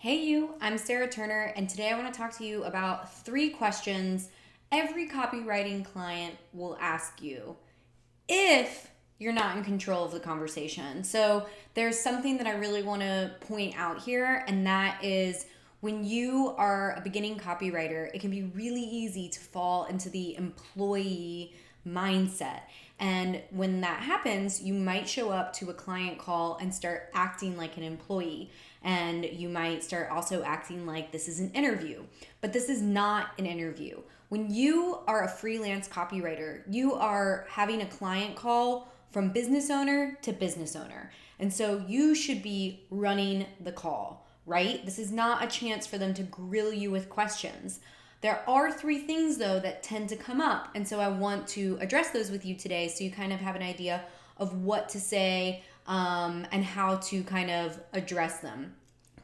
Hey you, I'm Sarah Turner, and today I want to talk to you about 3 questions every copywriting client will ask you if you're not in control of the conversation. So, there's something that I really want to point out here, and that is when you are a beginning copywriter, it can be really easy to fall into the employee mindset. And when that happens, you might show up to a client call and start acting like an employee. And you might start also acting like this is an interview. But this is not an interview. When you are a freelance copywriter, you are having a client call from business owner to business owner. And so you should be running the call, right? This is not a chance for them to grill you with questions. There are 3 things though that tend to come up. And so I want to address those with you today so you kind of have an idea of what to say and how to kind of address them.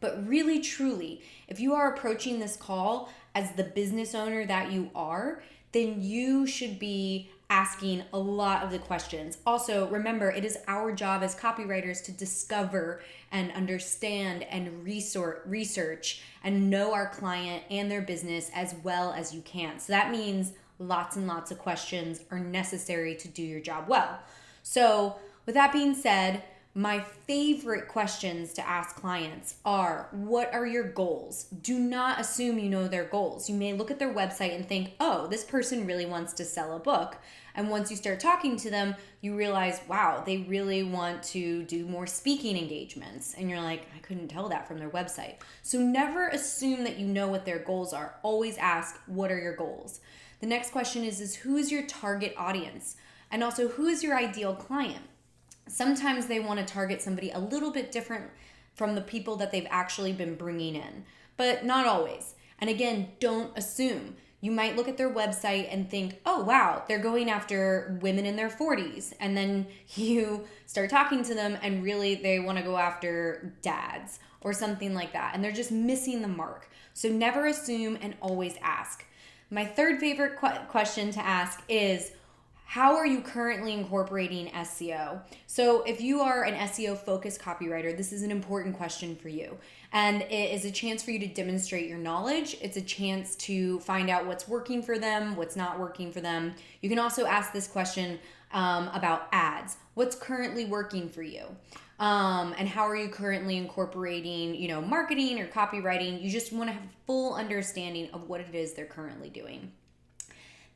But really, truly, if you are approaching this call as the business owner that you are, then you should be asking a lot of the questions. Also, remember, it is our job as copywriters to discover and understand and research and know our client and their business as well as you can. So that means lots and lots of questions are necessary to do your job well. So, with that being said, my favorite questions to ask clients are, what are your goals? Do not assume you know their goals. You may look at their website and think, oh, this person really wants to sell a book. And once you start talking to them, you realize, wow, they really want to do more speaking engagements. And you're like, I couldn't tell that from their website. So never assume that you know what their goals are. Always ask, what are your goals? The next question is who is your target audience? And also, who is your ideal client? Sometimes they want to target somebody a little bit different from the people that they've actually been bringing in, but not always. And again, don't assume. You might look at their website and think, oh, wow, they're going after women in their 40s. And then you start talking to them and really they want to go after dads or something like that. And they're just missing the mark. So never assume and always ask. My third favorite question to ask is, how are you currently incorporating SEO? So if you are an SEO focused copywriter, this is an important question for you. And it is a chance for you to demonstrate your knowledge. It's a chance to find out what's working for them, what's not working for them. You can also ask this question about ads. What's currently working for you? And how are you currently incorporating, marketing or copywriting? You just want to have a full understanding of what it is they're currently doing.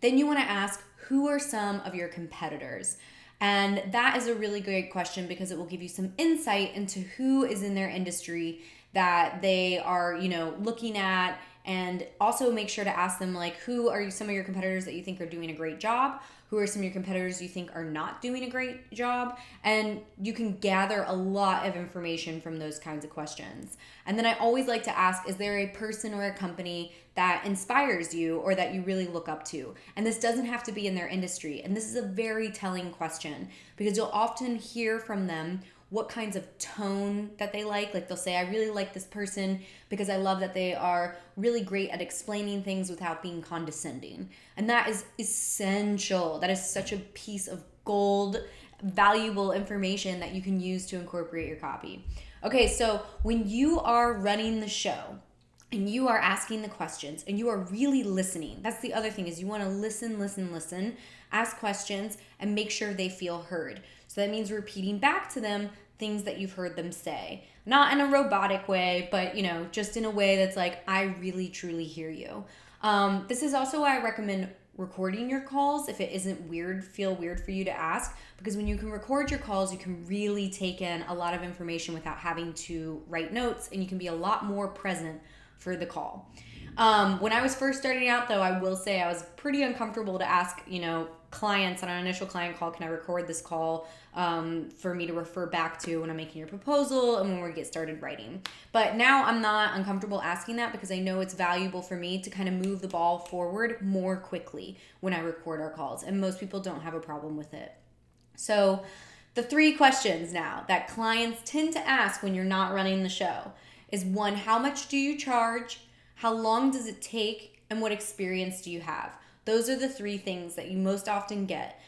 Then you want to ask, who are some of your competitors? And that is a really great question because it will give you some insight into who is in their industry that they are, looking at, and also make sure to ask them, like, who are some of your competitors that you think are doing a great job? Who are some of your competitors you think are not doing a great job? And you can gather a lot of information from those kinds of questions. And then I always like to ask, is there a person or a company that inspires you or that you really look up to? And this doesn't have to be in their industry. And this is a very telling question because you'll often hear from them what kinds of tone that they like. Like they'll say, I really like this person because I love that they are really great at explaining things without being condescending. And that is essential. That is such a piece of gold, valuable information that you can use to incorporate your copy. Okay, so when you are running the show, and you are asking the questions and you are really listening. That's the other thing, is you want to listen, ask questions and make sure they feel heard. So that means repeating back to them things that you've heard them say. Not in a robotic way, but just in a way that's like, I really truly hear you. This is also why I recommend recording your calls if it isn't feel weird for you to ask, because when you can record your calls, you can really take in a lot of information without having to write notes, and you can be a lot more present for the call. When I was first starting out, though, I will say I was pretty uncomfortable to ask, clients on an initial client call, can I record this call for me to refer back to when I'm making your proposal and when we get started writing. But now I'm not uncomfortable asking that because I know it's valuable for me to kind of move the ball forward more quickly when I record our calls, and most people don't have a problem with it. So the 3 questions now that clients tend to ask when you're not running the show is 1, how much do you charge? How long does it take? And what experience do you have? Those are the 3 things that you most often get.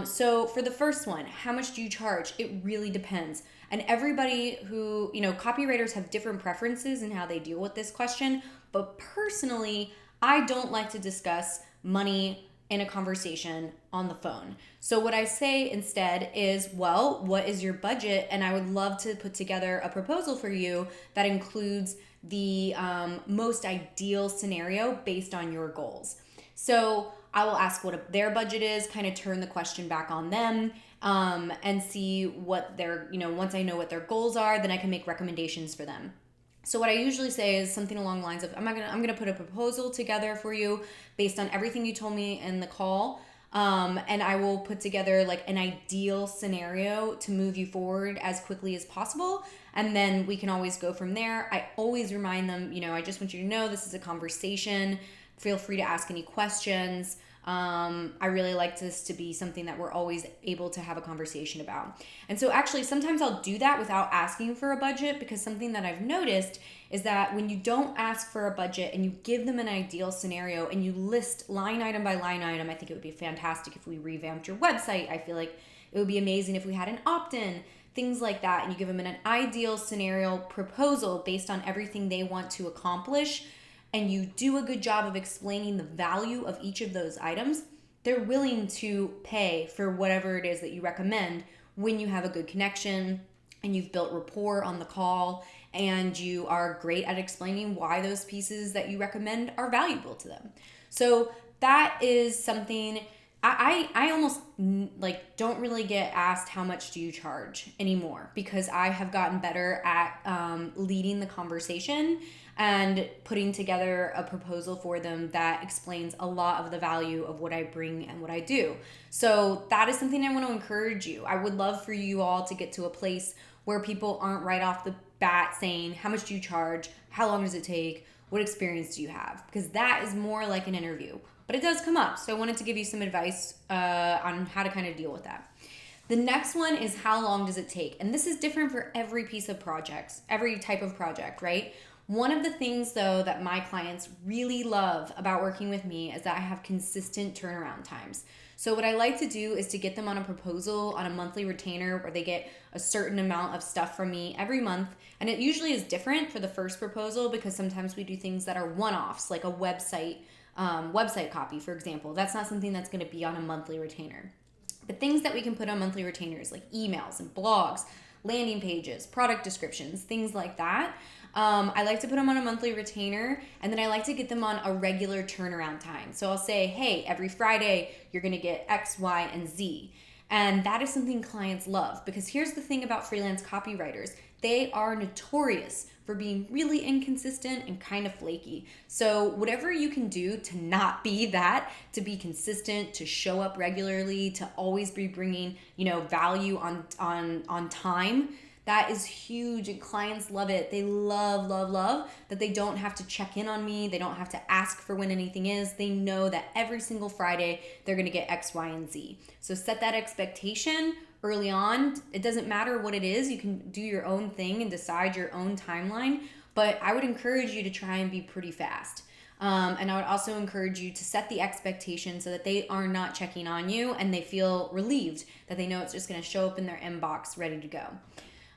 So for the first one, how much do you charge? It really depends. And everybody who, copywriters have different preferences in how they deal with this question. But personally, I don't like to discuss money in a conversation on the phone. So what I say instead is, well, what is your budget? And I would love to put together a proposal for you that includes the most ideal scenario based on your goals. So I will ask what their budget is, kind of turn the question back on them, and see what their, once I know what their goals are, then I can make recommendations for them. So what I usually say is something along the lines of, I'm gonna put a proposal together for you based on everything you told me in the call, and I will put together like an ideal scenario to move you forward as quickly as possible, and then we can always go from there. I always remind them, I just want you to know this is a conversation. Feel free to ask any questions. I really like this to be something that we're always able to have a conversation about. And so actually sometimes I'll do that without asking for a budget, because something that I've noticed is that when you don't ask for a budget and you give them an ideal scenario and you list line item by line item, I think it would be fantastic if we revamped your website. I feel like it would be amazing if we had an opt-in, things like that. And you give them an ideal scenario proposal based on everything they want to accomplish, and you do a good job of explaining the value of each of those items, they're willing to pay for whatever it is that you recommend when you have a good connection and you've built rapport on the call and you are great at explaining why those pieces that you recommend are valuable to them. So that is something I almost don't really get asked how much do you charge anymore, because I have gotten better at leading the conversation and putting together a proposal for them that explains a lot of the value of what I bring and what I do. So that is something I want to encourage you. I would love for you all to get to a place where people aren't right off the bat saying, how much do you charge? How long does it take? What experience do you have? Because that is more like an interview. But it does come up. So I wanted to give you some advice on how to kind of deal with that. The next one is, how long does it take? And this is different for every piece of projects, every type of project, right? One of the things, though, that my clients really love about working with me is that I have consistent turnaround times. So what I like to do is to get them on a proposal on a monthly retainer where they get a certain amount of stuff from me every month. And it usually is different for the first proposal, because sometimes we do things that are one-offs, like a website copy, for example. That's not something that's going to be on a monthly retainer. But things that we can put on monthly retainers, like emails and blogs, landing pages, product descriptions, things like that. I like to put them on a monthly retainer, and then I like to get them on a regular turnaround time. So I'll say, hey, every Friday, you're going to get X, Y, and Z. And that is something clients love, because here's the thing about freelance copywriters. They are notorious for being really inconsistent and kind of flaky. So whatever you can do to not be that, to be consistent, to show up regularly, to always be bringing, value on time, that is huge, and clients love it. They love that they don't have to check in on me. They don't have to ask for when anything is. They know that every single Friday they're going to get X, Y, and Z. So set that expectation early on. It doesn't matter what it is. You can do your own thing and decide your own timeline, but I would encourage you to try and be pretty fast. And I would also encourage you to set the expectation so that they are not checking on you and they feel relieved that they know it's just going to show up in their inbox ready to go.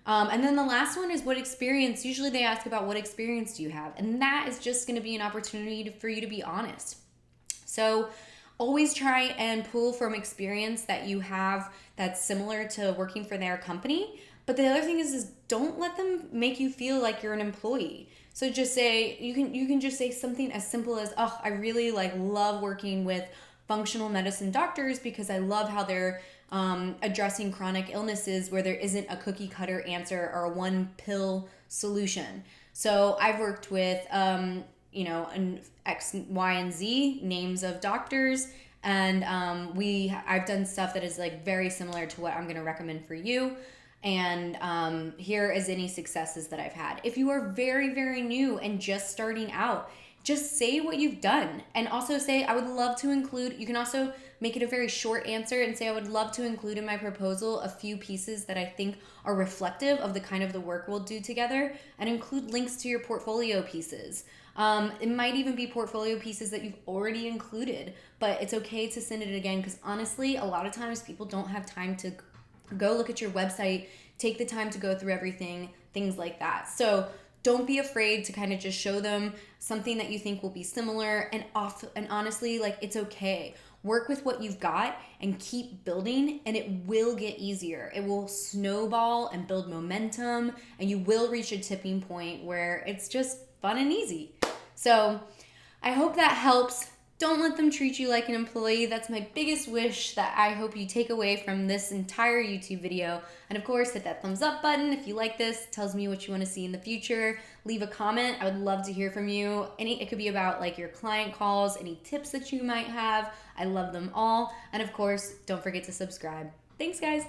And then the last one is, what experience? Usually they ask about, what experience do you have? And that is just going to be an opportunity for you to be honest. So always try and pull from experience that you have that's similar to working for their company. But the other thing is don't let them make you feel like you're an employee. So just say, you can just say something as simple as, oh, I really love working with functional medicine doctors because I love how they're addressing chronic illnesses where there isn't a cookie cutter answer or a one pill solution. So I've worked with, an X, Y, and Z names of doctors, and I've done stuff that is very similar to what I'm going to recommend for you. And here is any successes that I've had. If you are very, very new and just starting out, just say what you've done, and also say, I would love to include, you can also make it a very short answer and say, I would love to include in my proposal a few pieces that I think are reflective of the kind of the work we'll do together, and include links to your portfolio pieces. It might even be portfolio pieces that you've already included, but it's okay to send it again, because honestly, a lot of times people don't have time to go look at your website, take the time to go through everything, things like that. So don't be afraid to kind of just show them something that you think will be similar, and honestly, like, it's okay. Work with what you've got and keep building, and it will get easier. It will snowball and build momentum, and you will reach a tipping point where it's just fun and easy. So I hope that helps. Don't let them treat you like an employee. That's my biggest wish that I hope you take away from this entire YouTube video. And of course, hit that thumbs up button if you like this. It tells me what you want to see in the future. Leave a comment. I would love to hear from you. It could be about like your client calls, any tips that you might have. I love them all. And of course, don't forget to subscribe. Thanks, guys.